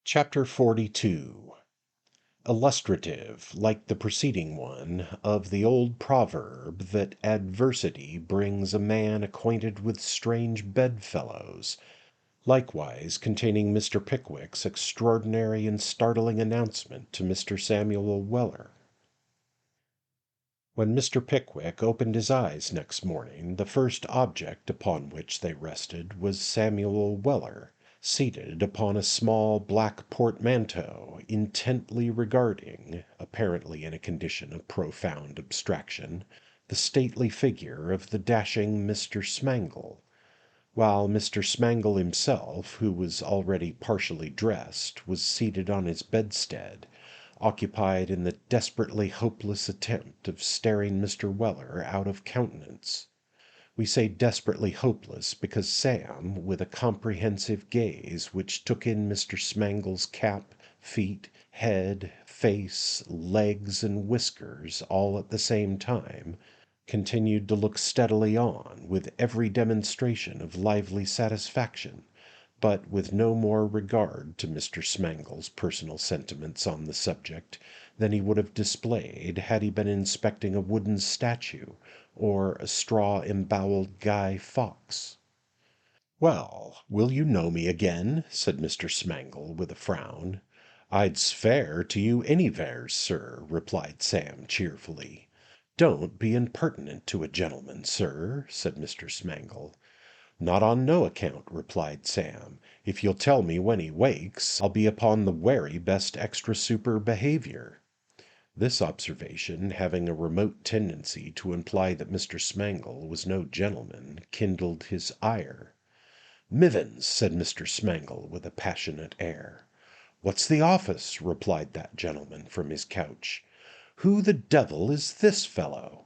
Chapter 42. Illustrative, like the preceding one, of the old proverb that adversity brings a man acquainted with strange bedfellows, likewise containing Mr. Pickwick's extraordinary and startling announcement to Mr. Samuel Weller. When Mr. Pickwick opened his eyes next morning, the first object upon which they rested was Samuel Weller, seated upon a small black portmanteau, intently regarding, apparently in a condition of profound abstraction, the stately figure of the dashing Mr. Smangle, while Mr. Smangle himself, who was already partially dressed, was seated on his bedstead, occupied in the desperately hopeless attempt of staring Mr. Weller out of countenance. We say desperately hopeless because Sam, with a comprehensive gaze which took in Mr. Smangle's cap, feet, head, face, legs, and whiskers all at the same time, continued to look steadily on with every demonstration of lively satisfaction, but with no more regard to Mr. Smangle's personal sentiments on the subject than he would have displayed had he been inspecting a wooden statue or a straw-emboweled Guy Fawkes. "Well, will you know me again?" said Mr. Smangle, with a frown. "I'd swear to you anywheres, sir," replied Sam cheerfully. "Don't be impertinent to a gentleman, sir," said Mr. Smangle. "Not on no account," replied Sam. "If you'll tell me when he wakes, I'll be upon the werry best extra super behaviour." This observation, having a remote tendency to imply that Mr. Smangle was no gentleman, kindled his ire. "Mivins," said Mr. Smangle, with a passionate air. "What's the office?" replied that gentleman from his couch. "Who the devil is this fellow?"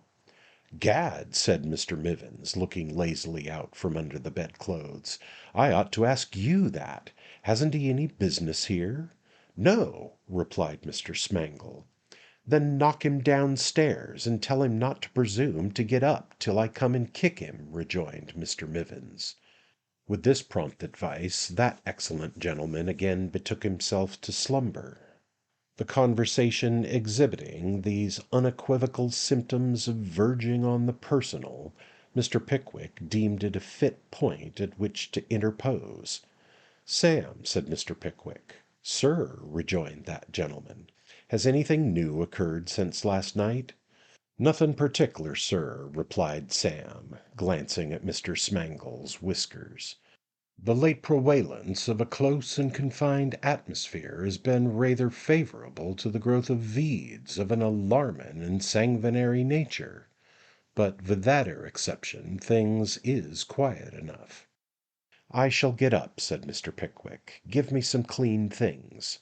"Gad," said Mr. Mivins, looking lazily out from under the bedclothes, "I ought to ask you that. Hasn't he any business here?" "No," replied Mr. Smangle. "Then knock him downstairs, and tell him not to presume to get up till I come and kick him," rejoined Mr. Mivins. With this prompt advice, that excellent gentleman again betook himself to slumber. The conversation exhibiting these unequivocal symptoms of verging on the personal, Mr. Pickwick deemed it a fit point at which to interpose. "Sam," said Mr. Pickwick. "Sir," rejoined that gentleman, "has anything new occurred since last night?" "Nothin' particular, sir," replied Sam, glancing at Mr. Smangle's whiskers. "The late prewailance of a close and confined atmosphere has been rayther favourable to the growth of veeds of an alarmin' and sanguinary nature. But with that 'ere exception, things is quiet enough." "I shall get up," said Mr. Pickwick. "Give me some clean things."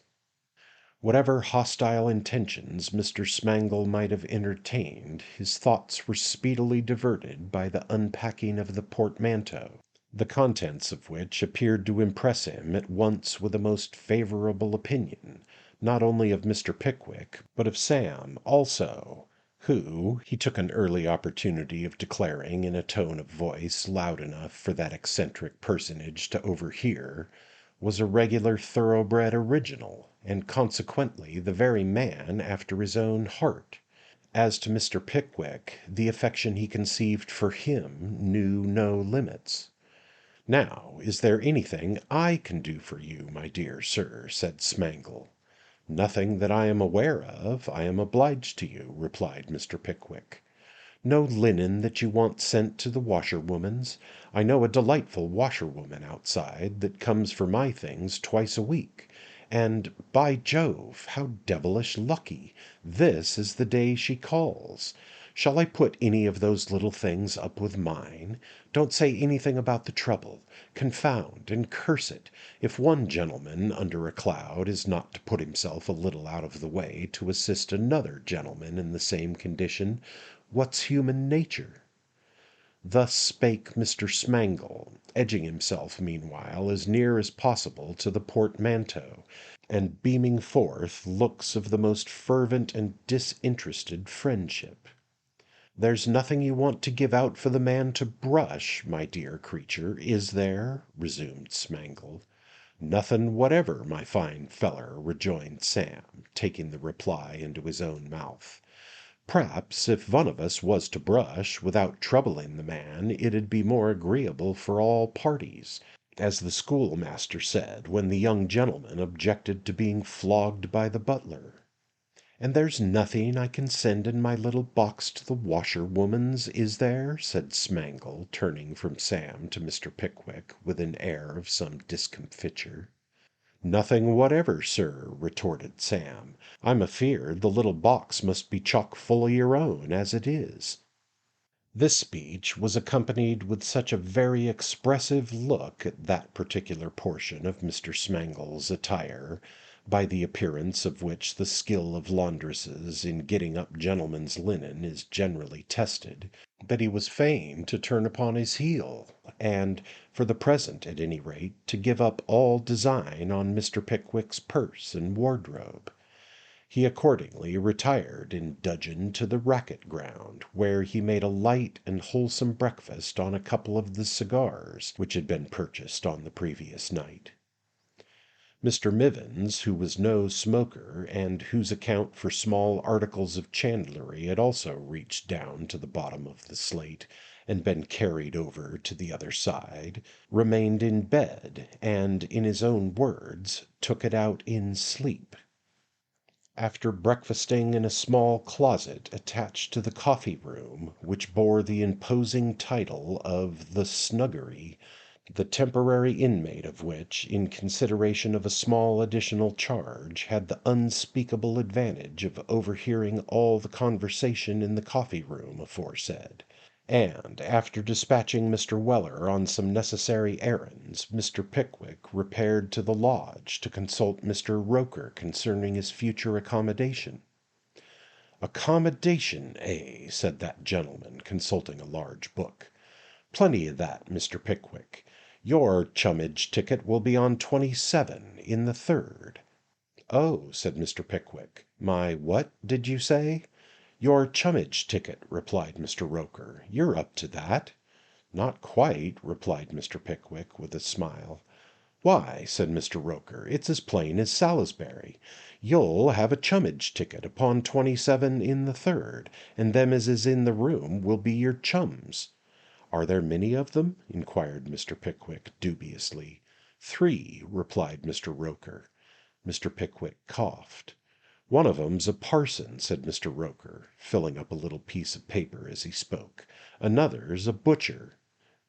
Whatever hostile intentions Mr. Smangle might have entertained, his thoughts were speedily diverted by the unpacking of the portmanteau, the contents of which appeared to impress him at once with a most favourable opinion, not only of Mr. Pickwick, but of Sam also, who, he took an early opportunity of declaring in a tone of voice loud enough for that eccentric personage to overhear, was a regular thoroughbred original, and consequently the very man after his own heart. As to Mr. Pickwick, the affection he conceived for him knew no limits. "Now, is there anything I can do for you, my dear sir?" said Smangle. "Nothing that I am aware of, I am obliged to you," replied Mr. Pickwick. "No linen that you want sent to the washerwoman's? I know a delightful washerwoman outside that comes for my things twice a week, and, by Jove, how devilish lucky! This is the day she calls. Shall I put any of those little things up with mine? Don't say anything about the trouble. Confound and curse it, if one gentleman under a cloud is not to put himself a little out of the way to assist another gentleman in the same condition, what's human nature?" Thus spake Mr. Smangle, edging himself meanwhile as near as possible to the portmanteau, and beaming forth looks of the most fervent and disinterested friendship. "There's nothing you want to give out for the man to brush, my dear creature, is there?" resumed Smangle. "Nothin' whatever, my fine feller," rejoined Sam, taking the reply into his own mouth. "P'raps if one of us was to brush, without troubling the man, it'd be more agreeable for all parties, as the schoolmaster said when the young gentleman objected to being flogged by the butler." "And there's nothing I can send in my little box to the washerwoman's, is there?" said Smangle, turning from Sam to Mr. Pickwick with an air of some discomfiture. "Nothing whatever, sir," retorted Sam. "I'm afeard the little box must be chock full o' your own, as it is." This speech was accompanied with such a very expressive look at that particular portion of Mr. Smangle's attire, by the appearance of which the skill of laundresses in getting up gentlemen's linen is generally tested, that he was fain to turn upon his heel, and, for the present at any rate, to give up all design on Mr. Pickwick's purse and wardrobe. He accordingly retired in dudgeon to the racket ground, where he made a light and wholesome breakfast on a couple of the cigars which had been purchased on the previous night. Mr. Mivins, who was no smoker, and whose account for small articles of chandlery had also reached down to the bottom of the slate and been carried over to the other side, remained in bed, and, in his own words, took it out in sleep. After breakfasting in a small closet attached to the coffee-room, which bore the imposing title of the Snuggery, the temporary inmate of which, in consideration of a small additional charge, had the unspeakable advantage of overhearing all the conversation in the coffee-room aforesaid, and, after dispatching Mr. Weller on some necessary errands, Mr. Pickwick repaired to the lodge to consult Mr. Roker concerning his future accommodation. "Accommodation, eh?" said that gentleman, consulting a large book. "Plenty of that, Mr. Pickwick. Your chummage ticket will be on 27, in the third." "Oh," said Mr. Pickwick. "My what, did you say?" "Your chummage ticket," replied Mr. Roker. "You're up to that." "Not quite," replied Mr. Pickwick, with a smile. "Why," said Mr. Roker, "it's as plain as Salisbury. You'll have a chummage ticket upon 27 in the third, and them as is in the room will be your chums." "Are there many of them?" inquired Mr. Pickwick, dubiously. "Three," replied Mr. Roker. Mr. Pickwick coughed. "One of 'em's a parson," said Mr. Roker, filling up a little piece of paper as he spoke. "Another's a butcher."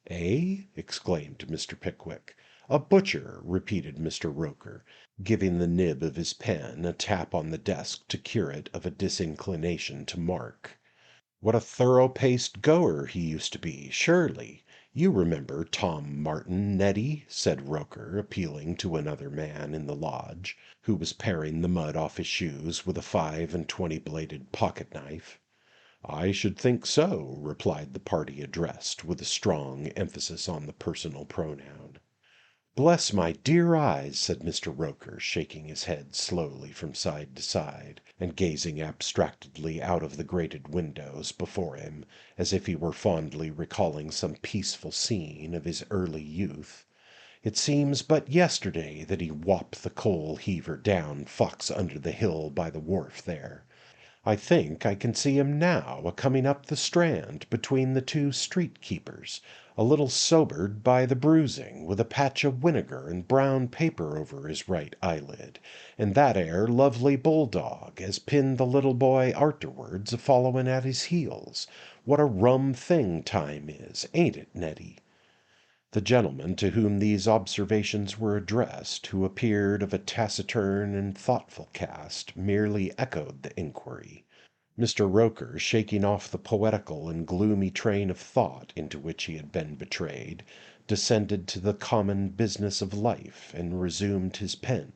"Eh?" exclaimed Mr. Pickwick. "A butcher," repeated Mr. Roker, giving the nib of his pen a tap on the desk to cure it of a disinclination to mark. "What a thorough-paced goer he used to be, surely. You remember Tom Martin, Neddy?" said Roker, appealing to another man in the lodge, who was paring the mud off his shoes with a 25-bladed pocket-knife. "I should think so," replied the party addressed, with a strong emphasis on the personal pronoun. "Bless my dear eyes," said Mr. Roker, shaking his head slowly from side to side, and gazing abstractedly out of the grated windows before him, as if he were fondly recalling some peaceful scene of his early youth. "It seems but yesterday that he wopped the coal-heaver down Fox under the hill by the wharf there. I think I can see him now a-coming up the Strand between the two street-keepers, a little sobered by the bruising, with a patch of winegar and brown paper over his right eyelid, and that 'ere lovely bulldog as pinned the little boy arterwards a-following at his heels. What a rum thing time is, ain't it, Neddy?" The gentleman to whom these observations were addressed, who appeared of a taciturn and thoughtful cast, merely echoed the inquiry. Mr. Roker, shaking off the poetical and gloomy train of thought into which he had been betrayed, descended to the common business of life, and resumed his pen.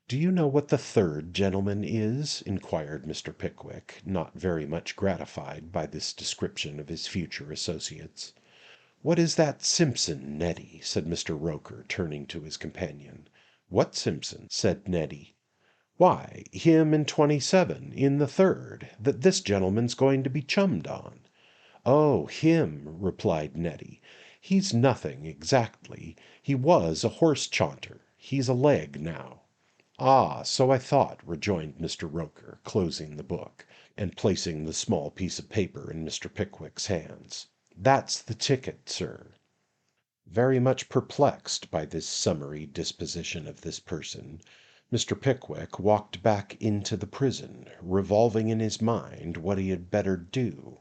"Do you know what the third gentleman is?" inquired Mr. Pickwick, not very much gratified by this description of his future associates. "What is that Simpson, Neddy?" said Mr. Roker, turning to his companion. "What Simpson?" said Neddy. "Why, him in 27, in the third, that this gentleman's going to be chummed on." "Oh, him," replied Neddy. He's nothing, exactly. He was a horse-chaunter. He's a leg now." "Ah, so I thought," rejoined Mr. Roker, closing the book, and placing the small piece of paper in Mr. Pickwick's hands. "That's the ticket, sir." Very much perplexed by this summary disposition of this person, Mr. Pickwick walked back into the prison, revolving in his mind what he had better do.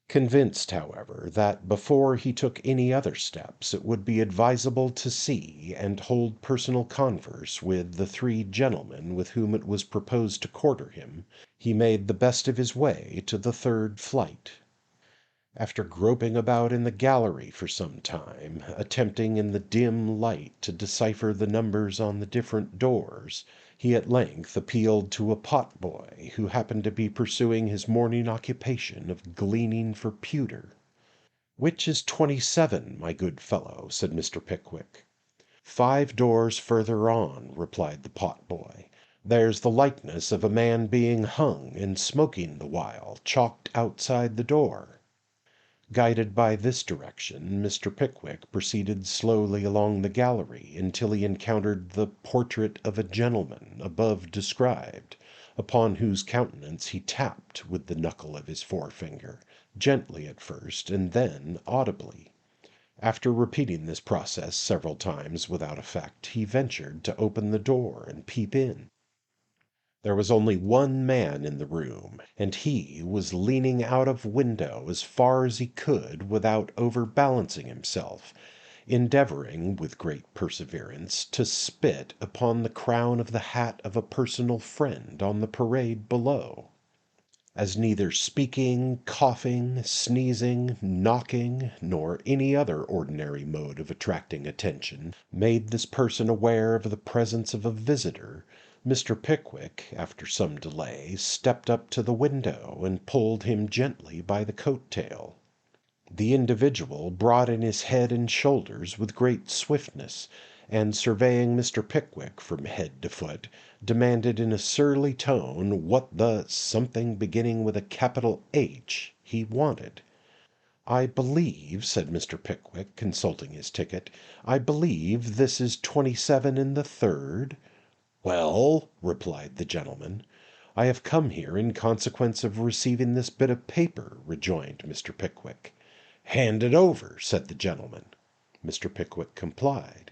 Convinced, however, that before he took any other steps it would be advisable to see and hold personal converse with the three gentlemen with whom it was proposed to quarter him, he made the best of his way to the third flight. After groping about in the gallery for some time, attempting in the dim light to decipher the numbers on the different doors, he at length appealed to a pot-boy who happened to be pursuing his morning occupation of gleaning for pewter. "Which is 27, my good fellow?" said Mr. Pickwick. "5 doors further on," replied the pot-boy. "There's the likeness of a man being hung and smoking the while, chalked outside the door." Guided by this direction, Mr. Pickwick proceeded slowly along the gallery until he encountered the portrait of a gentleman above described, upon whose countenance he tapped with the knuckle of his forefinger, gently at first, and then audibly. After repeating this process several times without effect, he ventured to open the door and peep in. There was only one man in the room, and he was leaning out of window as far as he could without overbalancing himself, endeavoring, with great perseverance, to spit upon the crown of the hat of a personal friend on the parade below. As neither speaking, coughing, sneezing, knocking, nor any other ordinary mode of attracting attention made this person aware of the presence of a visitor, Mr. Pickwick, after some delay, stepped up to the window and pulled him gently by the coat-tail. The individual brought in his head and shoulders with great swiftness, and surveying Mr. Pickwick from head to foot, demanded in a surly tone what the something beginning with a capital H he wanted. "I believe," said Mr. Pickwick, consulting his ticket, "I believe this is 27 in the third?" "Well," replied the gentleman, "I have come here in consequence of receiving this bit of paper," rejoined Mr. Pickwick. "Hand it over," said the gentleman. Mr. Pickwick complied.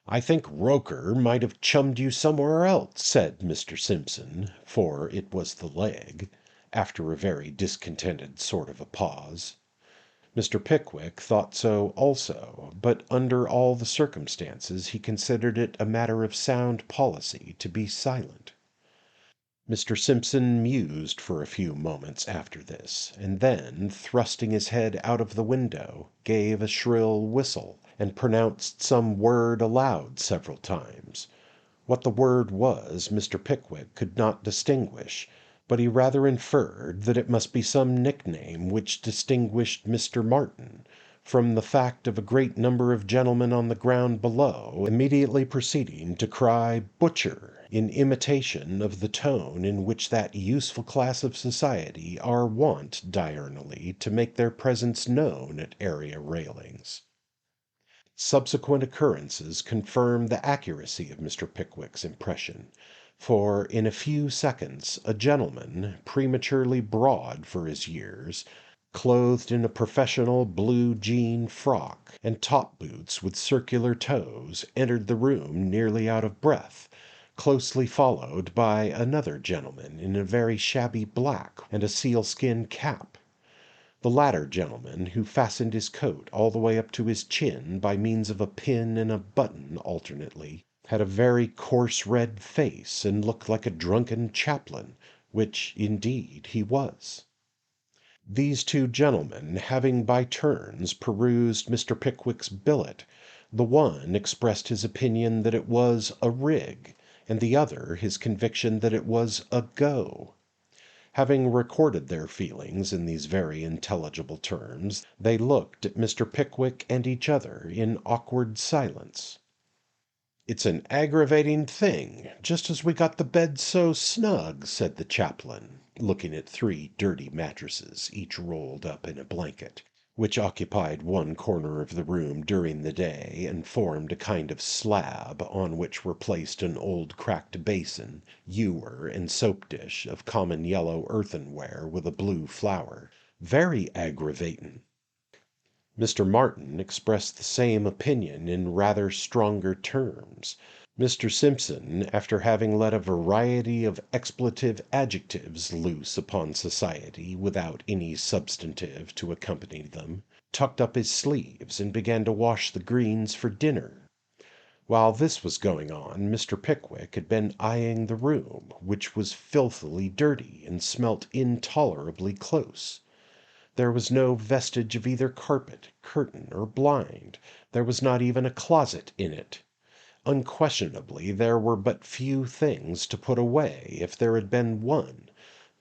"I think Roker might have chummed you somewhere else," said Mr. Simpson, for it was the leg, after a very discontented sort of a pause. Mr. Pickwick thought so also, but under all the circumstances he considered it a matter of sound policy to be silent. Mr. Simpson mused for a few moments after this, and then, thrusting his head out of the window, gave a shrill whistle, and pronounced some word aloud several times. What the word was Mr. Pickwick could not distinguish, but he rather inferred that it must be some nickname which distinguished Mr. Martin, from the fact of a great number of gentlemen on the ground below immediately proceeding to cry "Butcher," in imitation of the tone in which that useful class of society are wont diurnally to make their presence known at area railings. Subsequent occurrences confirmed the accuracy of Mr. Pickwick's impression, for in a few seconds a gentleman, prematurely broad for his years, clothed in a professional blue jean frock, and top boots with circular toes, entered the room nearly out of breath, closely followed by another gentleman in a very shabby black and a sealskin cap. The latter gentleman, who fastened his coat all the way up to his chin by means of a pin and a button alternately, had a very coarse red face, and looked like a drunken chaplain, which, indeed, he was. These two gentlemen, having by turns perused Mr. Pickwick's billet, the one expressed his opinion that it was a rig, and the other his conviction that it was a go. Having recorded their feelings in these very intelligible terms, they looked at Mr. Pickwick and each other in awkward silence. "It's an aggravating thing, just as we got the bed so snug," said the chaplain, looking at 3 dirty mattresses, each rolled up in a blanket. which occupied one corner of the room during the day, and formed a kind of slab, on which were placed an old cracked basin, ewer, and soap dish of common yellow earthenware with a blue flower. Very aggravatin'. Mr. Martin expressed the same opinion in rather stronger terms. Mr. Simpson, after having let a variety of expletive adjectives loose upon society without any substantive to accompany them, tucked up his sleeves and began to wash the greens for dinner. While this was going on, Mr. Pickwick had been eyeing the room, which was filthily dirty and smelt intolerably close. There was no vestige of either carpet, curtain, or blind. There was not even a closet in it. Unquestionably there were but few things to put away, if there had been one;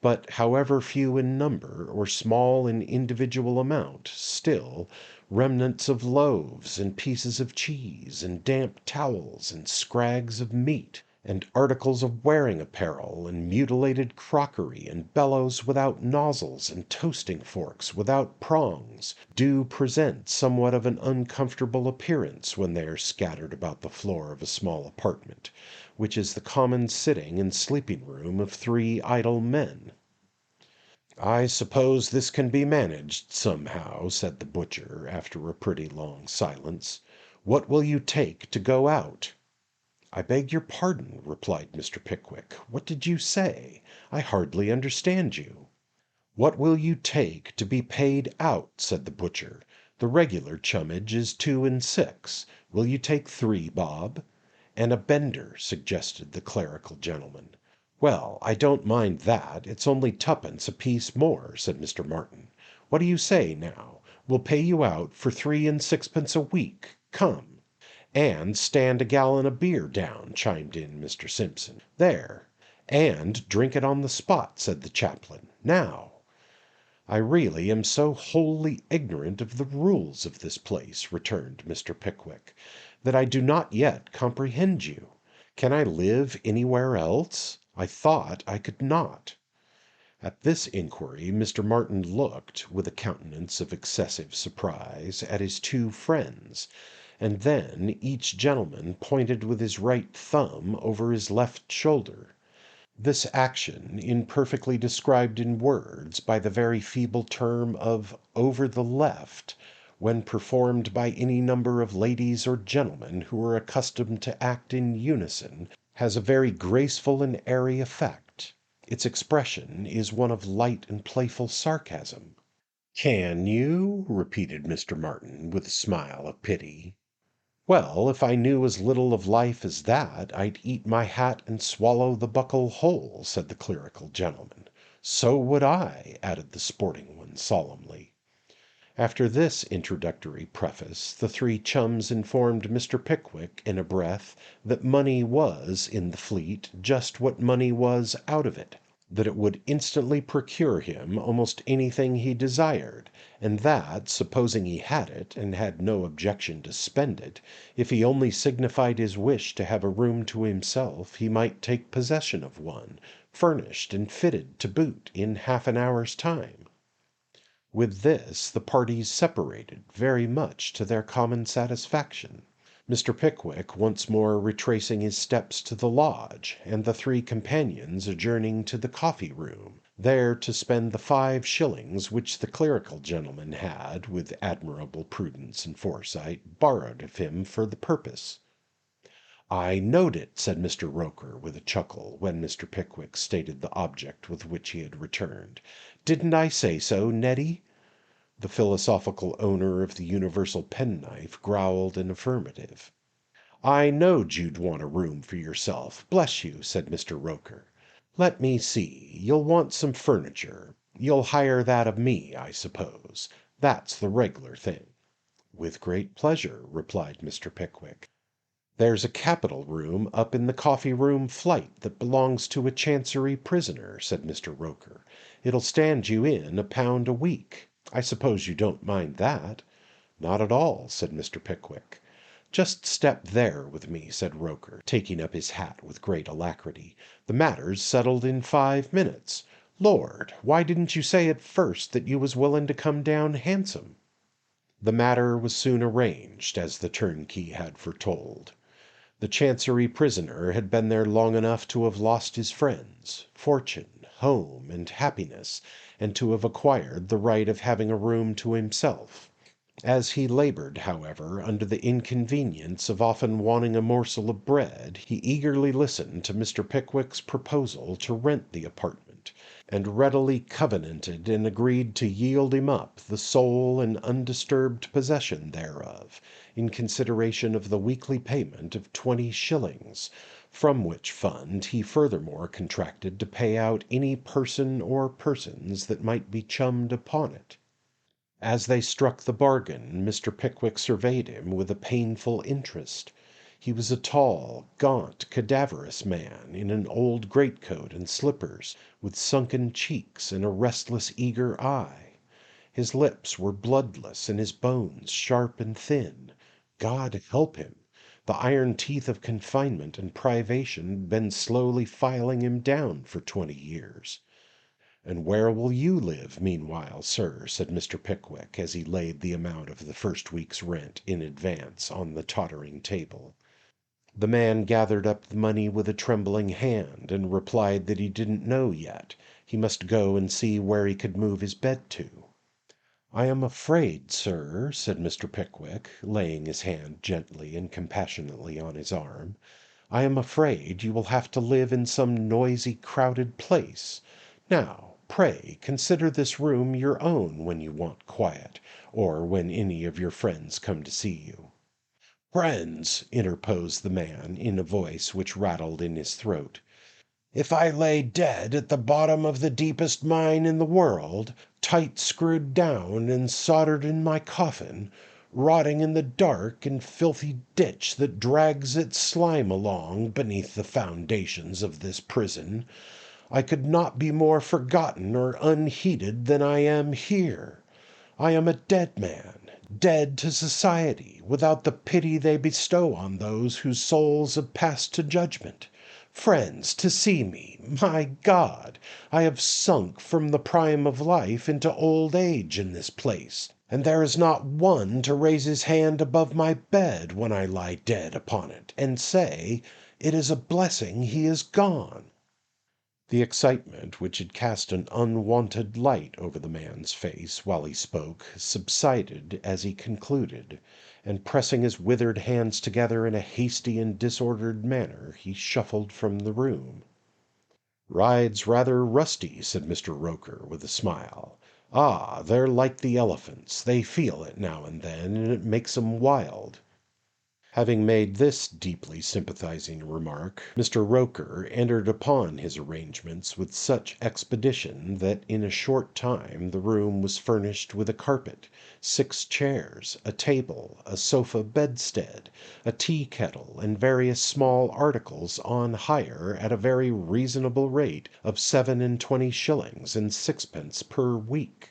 but however few in number, or small in individual amount, still, remnants of loaves, and pieces of cheese, and damp towels, and scrags of meat, and articles of wearing apparel, and mutilated crockery, and bellows without nozzles, and toasting forks without prongs, do present somewhat of an uncomfortable appearance when they are scattered about the floor of a small apartment, which is the common sitting and sleeping room of 3 idle men. "I suppose this can be managed somehow," said the butcher, after a pretty long silence. "What will you take to go out?" "I beg your pardon," replied Mr. Pickwick. "What did you say? I hardly understand you." "What will you take to be paid out?" said the butcher. "The regular chummage is 2 and 6. Will you take 3 bob?" "And a bender," suggested the clerical gentleman. "Well, I don't mind that. It's only 2d. a piece more," said Mr. Martin. "What do you say, now? We'll pay you out for 3 and 6d. a week. Come." "And stand a gallon of beer down," chimed in Mr. Simpson. "There." "And drink it on the spot," said the chaplain. "Now." "I really am so wholly ignorant of the rules of this place," returned Mr. Pickwick, "that I do not yet comprehend you. Can I live anywhere else? I thought I could not." At this inquiry Mr. Martin looked, with a countenance of excessive surprise, at his 2 friends, and then each gentleman pointed with his right thumb over his left shoulder. This action, imperfectly described in words by the very feeble term of "over the left," when performed by any number of ladies or gentlemen who are accustomed to act in unison, has a very graceful and airy effect. Its expression is one of light and playful sarcasm. "Can you?" repeated Mr. Martin, with a smile of pity. "Well, if I knew as little of life as that, I'd eat my hat and swallow the buckle whole," said the clerical gentleman. "So would I," added the sporting one solemnly. After this introductory preface, the 3 chums informed Mr. Pickwick in a breath that money was, in the Fleet, just what money was out of it; that it would instantly procure him almost anything he desired, and that, supposing he had it, and had no objection to spend it, if he only signified his wish to have a room to himself, he might take possession of one, furnished and fitted to boot, in half an hour's time. With this the parties separated, very much to their common satisfaction. Mr. Pickwick once more retracing his steps to the lodge, and the 3 companions adjourning to the coffee-room, there to spend the 5 shillings which the clerical gentleman had, with admirable prudence and foresight, borrowed of him for the purpose. "I knowed it," said Mr. Roker, with a chuckle, when Mr. Pickwick stated the object with which he had returned. "Didn't I say so, Neddy?" The philosophical owner of the universal penknife growled an affirmative. "I knowed you'd want a room for yourself, bless you," said Mr. Roker. "Let me see, you'll want some furniture. You'll hire that of me, I suppose. That's the reg'lar thing." "With great pleasure," replied Mr. Pickwick. "There's a capital room up in the coffee-room flight that belongs to a Chancery prisoner," said Mr. Roker. "It'll stand you in £1 a week. I suppose you don't mind that?" "Not at all," said Mr. Pickwick. "Just step there with me," said Roker, taking up his hat with great alacrity. "The matter's settled in 5 minutes. Lord, why didn't you say at first that you was willing to come down handsome?" The matter was soon arranged, as the turnkey had foretold. The Chancery prisoner had been there long enough to have lost his friends, fortune, home, and happiness, and to have acquired the right of having a room to himself. As he laboured, however, under the inconvenience of often wanting a morsel of bread, he eagerly listened to Mr. Pickwick's proposal to rent the apartment, and readily covenanted and agreed to yield him up the sole and undisturbed possession thereof, in consideration of the weekly payment of 20 shillings, from which fund he furthermore contracted to pay out any person or persons that might be chummed upon it. As they struck the bargain, Mr. Pickwick surveyed him with a painful interest. He was a tall, gaunt, cadaverous man, in an old greatcoat and slippers, with sunken cheeks and a restless, eager eye. His lips were bloodless and his bones sharp and thin. God help him! The iron teeth of confinement and privation had been slowly filing him down for 20 years. "And where will you live meanwhile, sir?" said Mr. Pickwick, as he laid the amount of the first week's rent in advance on the tottering table. The man gathered up the money with a trembling hand, and replied that he didn't know yet. He must go and see where he could move his bed to. "I am afraid, sir," said Mr. Pickwick, laying his hand gently and compassionately on his arm, "I am afraid you will have to live in some noisy, crowded place. Now, pray consider this room your own when you want quiet, or when any of your friends come to see you." "Friends," interposed the man, in a voice which rattled in his throat, "if I lay dead at the bottom of the deepest mine in the world, tight screwed down and soldered in my coffin, rotting in the dark and filthy ditch that drags its slime along beneath the foundations of this prison, I could not be more forgotten or unheeded than I am here. I am a dead man, dead to society, without the pity they bestow on those whose souls have passed to judgment. Friends, to see me! My God! I have sunk from the prime of life into old age in this place, and there is not one to raise his hand above my bed when I lie dead upon it, and say, it is a blessing he is gone." The excitement, which had cast an unwonted light over the man's face while he spoke, subsided as he concluded, and pressing his withered hands together in a hasty and disordered manner, he shuffled from the room. "Ride's rather rusty," said Mr. Roker, with a smile. "Ah, they're like the elephants. They feel it now and then, and it makes 'em wild." Having made this deeply sympathizing remark, Mr. Roker entered upon his arrangements with such expedition that in a short time the room was furnished with a carpet, 6 chairs, a table, a sofa bedstead, a tea kettle, and various small articles on hire at a very reasonable rate of 27 and 20 shillings and 6 pence per week.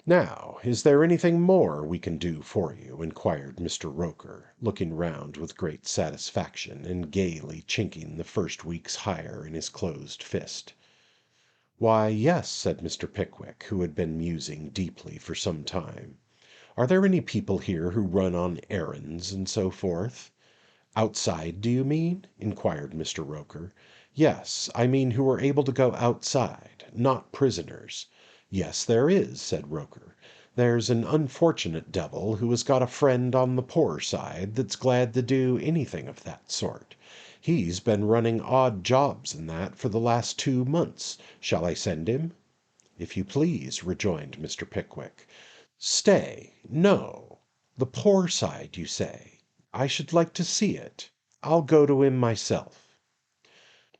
"Now, is there anything more we can do for you?" inquired Mr. Roker, looking round with great satisfaction, and gaily chinking the first week's hire in his closed fist. "Why, yes," said Mr. Pickwick, who had been musing deeply for some time. "Are there any people here who run on errands and so forth?" "Outside, do you mean?" inquired Mr. Roker. "Yes, I mean who are able to go outside, not prisoners." "Yes, there is," said Roker. "There's an unfortunate devil who has got a friend on the poor side that's glad to do anything of that sort. He's been running odd jobs and that for the last 2 months. Shall I send him?" "If you please," rejoined Mr. Pickwick. "Stay, no. The poor side, you say? I should like to see it. I'll go to him myself."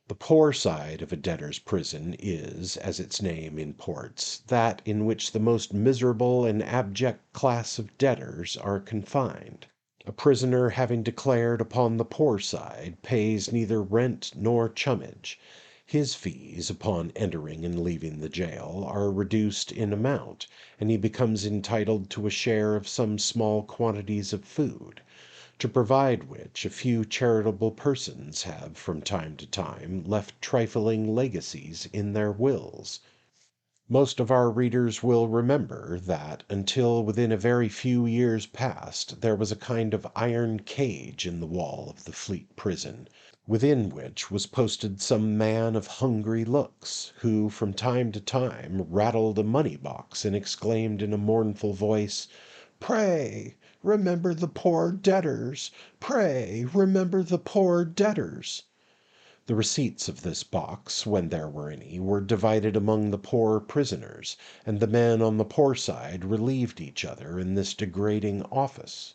The poor side of a debtor's prison is, as its name imports, that in which the most miserable and abject class of debtors are confined. A prisoner having declared upon the poor side pays neither rent nor chummage. His fees, upon entering and leaving the jail, are reduced in amount, and he becomes entitled to a share of some small quantities of food, to provide which a few charitable persons have from time to time left trifling legacies in their wills. Most of our readers will remember that, until within a very few years past, there was a kind of iron cage in the wall of the Fleet Prison, within which was posted some man of hungry looks, who from time to time rattled a money-box and exclaimed in a mournful voice, "Pray remember the poor debtors! Pray remember the poor debtors!" The receipts of this box, when there were any, were divided among the poor prisoners, and the men on the poor side relieved each other in this degrading office.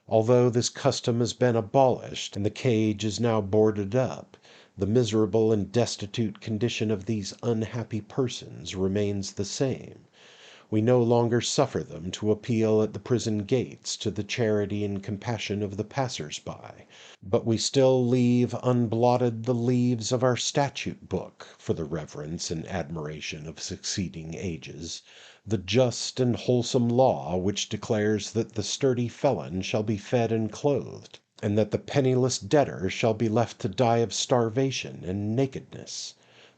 Although this custom has been abolished, and the cage is now boarded up, the miserable and destitute condition of these unhappy persons remains the same. We no longer suffer them to appeal at the prison gates to the charity and compassion of the passers-by, but we still leave unblotted the leaves of our statute book for the reverence and admiration of succeeding ages, the just and wholesome law which declares that the sturdy felon shall be fed and clothed, and that the penniless debtor shall be left to die of starvation and nakedness.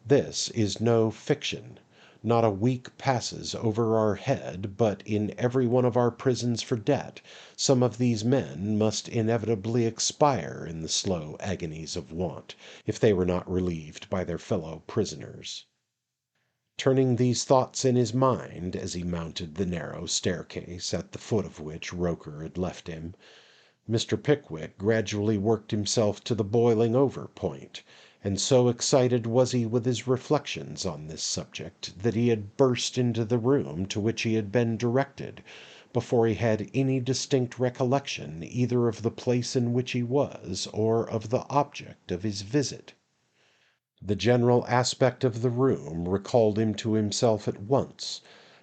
This is no fiction. Not a week passes over our head but in every one of our prisons for debt some of these men must inevitably expire in the slow agonies of want, if they were not relieved by their fellow prisoners. Turning these thoughts in his mind, as he mounted the narrow staircase at the foot of which Roker had left him, Mr. Pickwick gradually worked himself to the boiling-over point, and so excited was he with his reflections on this subject that he had burst into the room to which he had been directed, before he had any distinct recollection either of the place in which he was or of the object of his visit. The general aspect of the room recalled him to himself at once,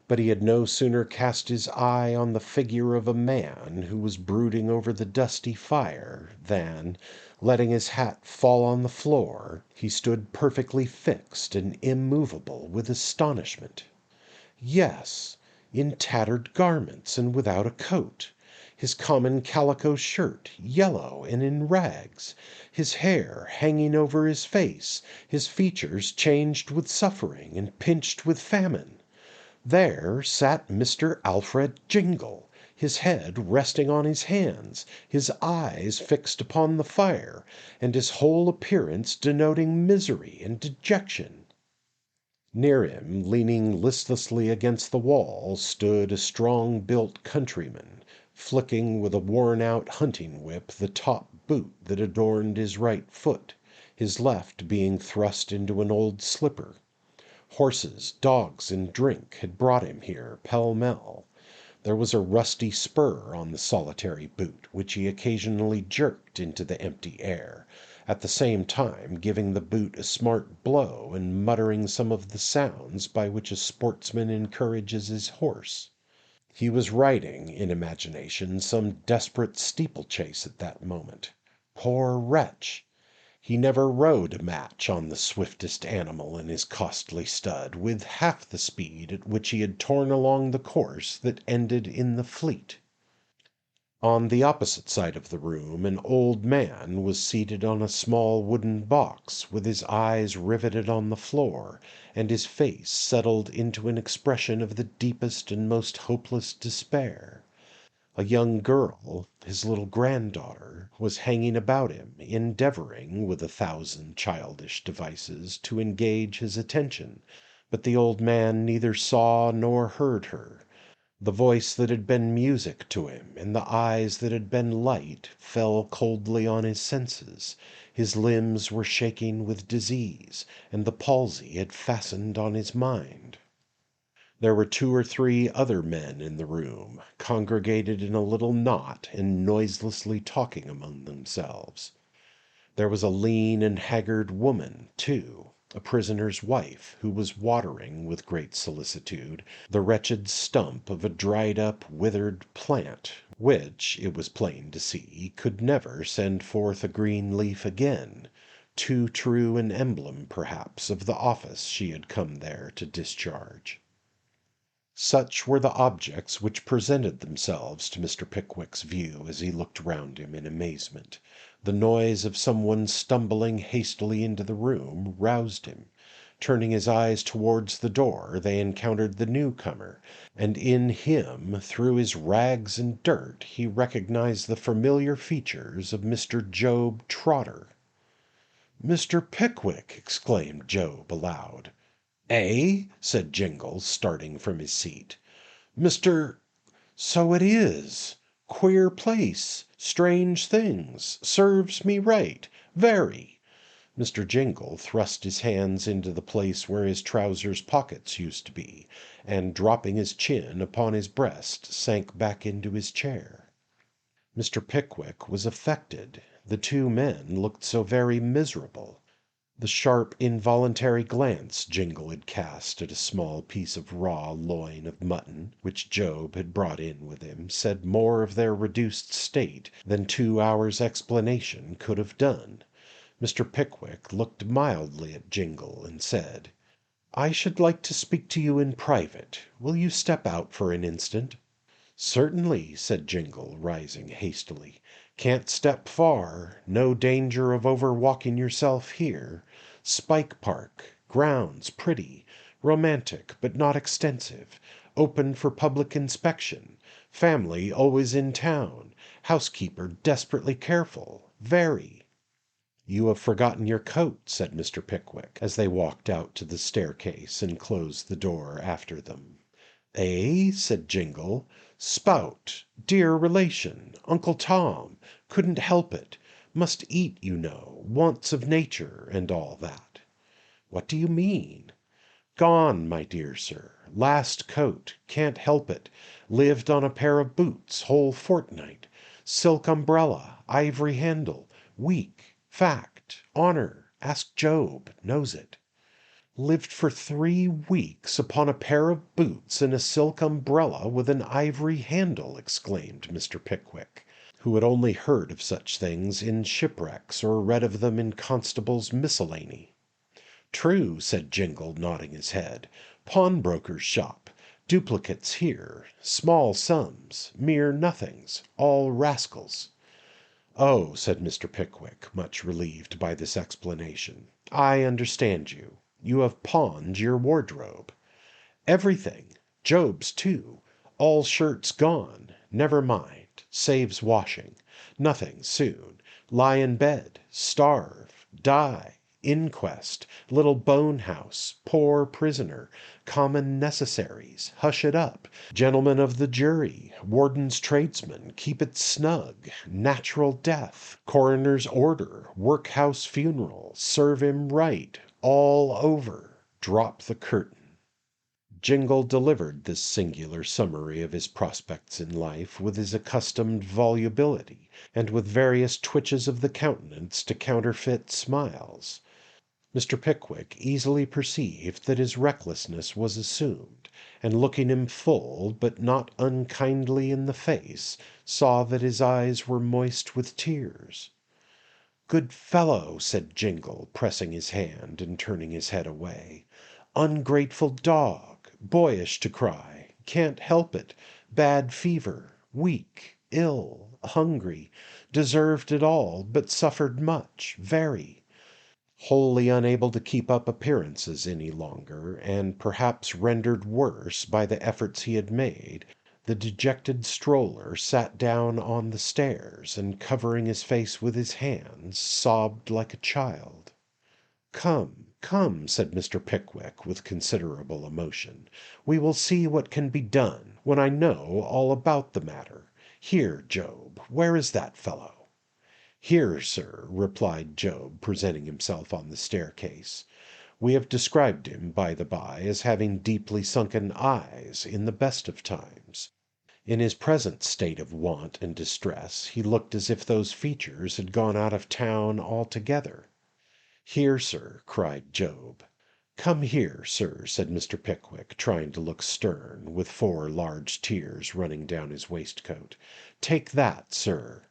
but he had no sooner cast his eye on the figure of a man who was brooding over the dusty fire than, letting his hat fall on the floor, he stood perfectly fixed and immovable with astonishment. Yes, in tattered garments and without a coat, his common calico shirt yellow and in rags, his hair hanging over his face, his features changed with suffering and pinched with famine. There sat Mr. Alfred Jingle, his head resting on his hands, his eyes fixed upon the fire, and his whole appearance denoting misery and dejection. Near him, leaning listlessly against the wall, stood a strong-built countryman, flicking with a worn-out hunting-whip the top boot that adorned his right foot, his left being thrust into an old slipper. Horses, dogs, and drink had brought him here pell-mell. There was a rusty spur on the solitary boot, which he occasionally jerked into the empty air, at the same time giving the boot a smart blow and muttering some of the sounds by which a sportsman encourages his horse. He was riding, in imagination, some desperate steeplechase at that moment. Poor wretch! He never rode a match on the swiftest animal in his costly stud with half the speed at which he had torn along the course that ended in the Fleet. On the opposite side of the room an old man was seated on a small wooden box, with his eyes riveted on the floor, and his face settled into an expression of the deepest and most hopeless despair. A young girl, his little granddaughter, was hanging about him, endeavoring, with 1,000 childish devices, to engage his attention, but the old man neither saw nor heard her. The voice that had been music to him, and the eyes that had been light, fell coldly on his senses. His limbs were shaking with disease, and the palsy had fastened on his mind. There were 2 or 3 other men in the room, congregated in a little knot and noiselessly talking among themselves. There was a lean and haggard woman, too, a prisoner's wife, who was watering, with great solicitude, the wretched stump of a dried-up, withered plant, which, it was plain to see, could never send forth a green leaf again, too true an emblem, perhaps, of the office she had come there to discharge. Such were the objects which presented themselves to Mr. Pickwick's view as he looked round him in amazement. The noise of some one stumbling hastily into the room roused him. Turning his eyes towards the door, they encountered the newcomer, and in him, through his rags and dirt, he recognized the familiar features of Mr. Job Trotter. "Mr. Pickwick!" exclaimed Job aloud. "Eh?" said Jingle, starting from his seat. "Mr. So it is. Queer place. Strange things. Serves me right. Very." Mr. Jingle thrust his hands into the place where his trousers pockets used to be, and dropping his chin upon his breast, sank back into his chair. Mr. Pickwick was affected. The two men looked so very miserable. The sharp, involuntary glance Jingle had cast at a small piece of raw loin of mutton, which Job had brought in with him, said more of their reduced state than 2 hours' explanation could have done. Mr. Pickwick looked mildly at Jingle and said, "I should like to speak to you in private. Will you step out for an instant?" "Certainly," said Jingle, rising hastily. "Can't step far. No danger of overwalking yourself here. Spike Park. Grounds pretty. Romantic, but not extensive. Open for public inspection. Family always in town. Housekeeper desperately careful. Very." "You have forgotten your coat," said Mr. Pickwick, as they walked out to the staircase and closed the door after them. "Eh?" said Jingle. "Spout. Dear relation. Uncle Tom. Couldn't help it. Must eat, you know. Wants of nature, and all that." "What do you mean?" "Gone, my dear sir. Last coat. Can't help it. Lived on a pair of boots whole fortnight. Silk umbrella. Ivory handle. Week. Fact. Honor. Ask Job. Knows it." "Lived for 3 weeks upon a pair of boots and a silk umbrella with an ivory handle!" exclaimed Mr. Pickwick, who had only heard of such things in shipwrecks or read of them in Constable's Miscellany. "True," said Jingle, nodding his head. "Pawnbroker's shop. Duplicates here. Small sums. Mere nothings. All rascals." "Oh," said Mr. Pickwick, much relieved by this explanation. "I understand you. You have pawned your wardrobe." "Everything. Job's too. All shirts gone. Never mind. Saves washing. Nothing soon. Lie in bed. Starve. Die. Inquest. Little bone house. Poor prisoner. Common necessaries. Hush it up. Gentlemen of the jury. Warden's tradesman. Keep it snug. Natural death. Coroner's order. Workhouse funeral. Serve him right. All over. Drop the curtain." Jingle delivered this singular summary of his prospects in life with his accustomed volubility, and with various twitches of the countenance to counterfeit smiles. Mr. Pickwick easily perceived that his recklessness was assumed, and looking him full but not unkindly in the face, saw that his eyes were moist with tears. "Good fellow," said Jingle, pressing his hand and turning his head away. "Ungrateful dog. Boyish to cry. Can't help it. Bad fever. Weak. Ill. Hungry. Deserved it all, but suffered much. Very. Wholly unable to keep up appearances any longer, and perhaps rendered worse by the efforts he had made, the dejected stroller sat down on the stairs, and covering his face with his hands, sobbed like a child. "Come, come," said Mr. Pickwick, with considerable emotion. "We will see what can be done, when I know all about the matter. Here, Job, where is that fellow?" "Here, sir," replied Job, presenting himself on the staircase. "We have described him, by the by, as having deeply sunken eyes in the best of times. In his present state of want and distress, he looked as if those features had gone out of town altogether." "Here, sir," cried Job. "Come here, sir," said Mr. Pickwick, trying to look stern, with 4 large tears running down his waistcoat. "Take that, sir."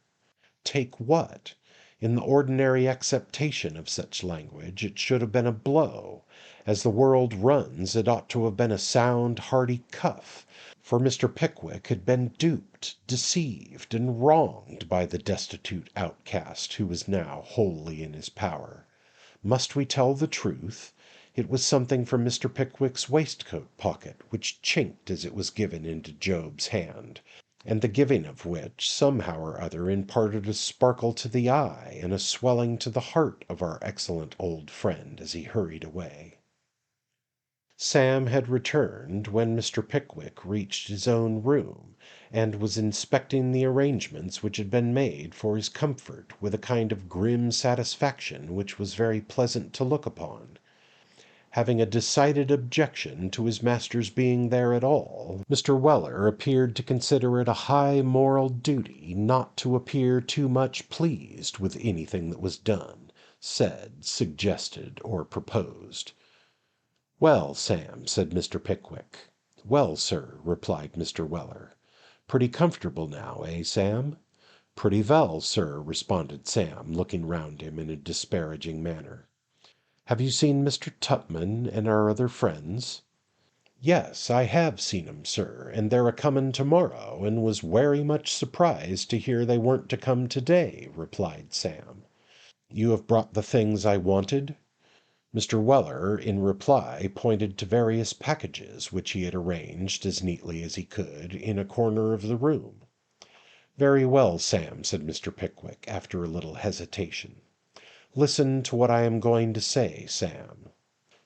"Take what?" In the ordinary acceptation of such language, it should have been a blow. As the world runs, it ought to have been a sound, hearty cuff, for Mr. Pickwick had been duped, deceived, and wronged by the destitute outcast who was now wholly in his power. Must we tell the truth? It was something from Mr. Pickwick's waistcoat pocket, which chinked as it was given into Job's hand, and the giving of which somehow or other imparted a sparkle to the eye and a swelling to the heart of our excellent old friend as he hurried away. Sam had returned when Mr. Pickwick reached his own room, and was inspecting the arrangements which had been made for his comfort with a kind of grim satisfaction which was very pleasant to look upon. Having a decided objection to his master's being there at all, Mr. Weller appeared to consider it a high moral duty not to appear too much pleased with anything that was done, said, suggested, or proposed. "Well, Sam," said Mr. Pickwick. "Well, sir," replied Mr. Weller. "Pretty comfortable now, eh, Sam?" "Pretty vell, sir," responded Sam, looking round him in a disparaging manner. "Have you seen Mr. Tupman and our other friends?" "Yes, I have seen 'em, sir, and they're a-comin' to-morrow, and was werry much surprised to hear they weren't to come to-day," replied Sam. "You have brought the things I wanted?" Mr. Weller, in reply, pointed to various packages which he had arranged, as neatly as he could, in a corner of the room. "Very well, Sam," said Mr. Pickwick, after a little hesitation. "Listen to what I am going to say, Sam."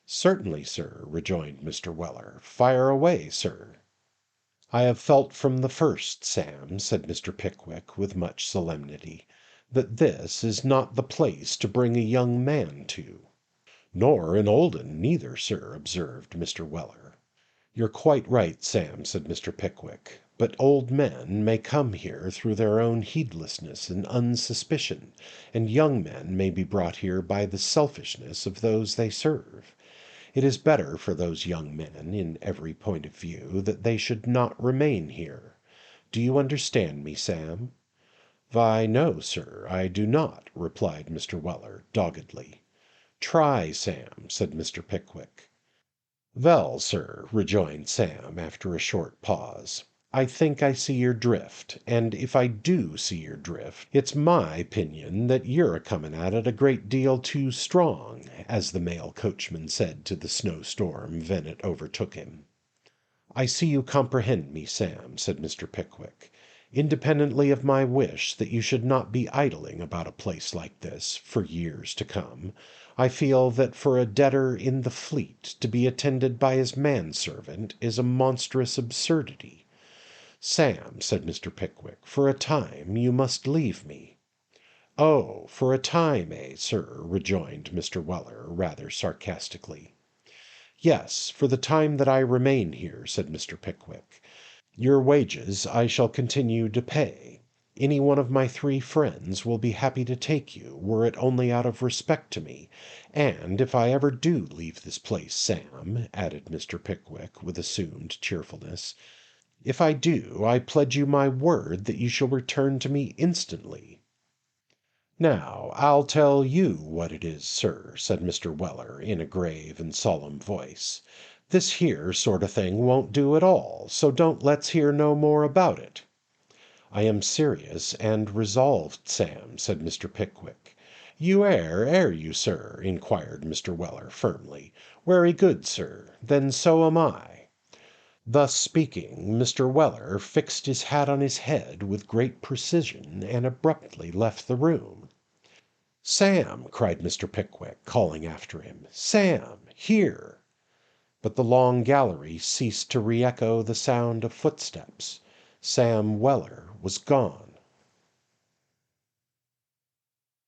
"Certainly, sir," rejoined Mr. Weller. "Fire away, sir." "I have felt from the first, Sam," said Mr. Pickwick, with much solemnity, "that this is not the place to bring a young man to." "Nor an old un neither, sir," observed Mr. Weller. "You're quite right, Sam," said Mr. Pickwick. "But old men may come here through their own heedlessness and unsuspicion, and young men may be brought here by the selfishness of those they serve. It is better for those young men, in every point of view, that they should not remain here. Do you understand me, Sam?" "Why, no, sir, I do not," replied Mr. Weller, doggedly. "Try, Sam," said Mr. Pickwick. "Vell, sir," rejoined Sam, after a short pause, "I think I see your drift, and if I do see your drift, it's my 'pinion that you're a-comin' at it a great deal too strong, as the mail coachman said to the snowstorm ven it overtook him." "I see you comprehend me, Sam," said Mr. Pickwick. "Independently of my wish that you should not be idling about a place like this for years to come, I feel that for a debtor in the Fleet to be attended by his manservant is a monstrous absurdity. Sam," said Mr. Pickwick, "for a time you must leave me." "Oh, for a time, eh, sir?" rejoined Mr. Weller, rather sarcastically. "Yes, for the time that I remain here," said Mr. Pickwick. "Your wages I shall continue to pay. Any one of my 3 friends will be happy to take you, were it only out of respect to me. And if I ever do leave this place, Sam," added Mr. Pickwick, with assumed cheerfulness, "if I do, I pledge you my word that you shall return to me instantly." "Now, I'll tell you what it is, sir," said Mr. Weller, in a grave and solemn voice. "This here sort of thing won't do at all, so don't let's hear no more about it." "I am serious and resolved, Sam," said Mr. Pickwick. "You air you, sir?" inquired Mr. Weller, firmly. "Werry good, sir. Then so am I." Thus speaking, Mr. Weller fixed his hat on his head with great precision, and abruptly left the room. "Sam!" cried Mr. Pickwick, calling after him. "Sam! Here!" But the long gallery ceased to re-echo the sound of footsteps. Sam Weller was gone.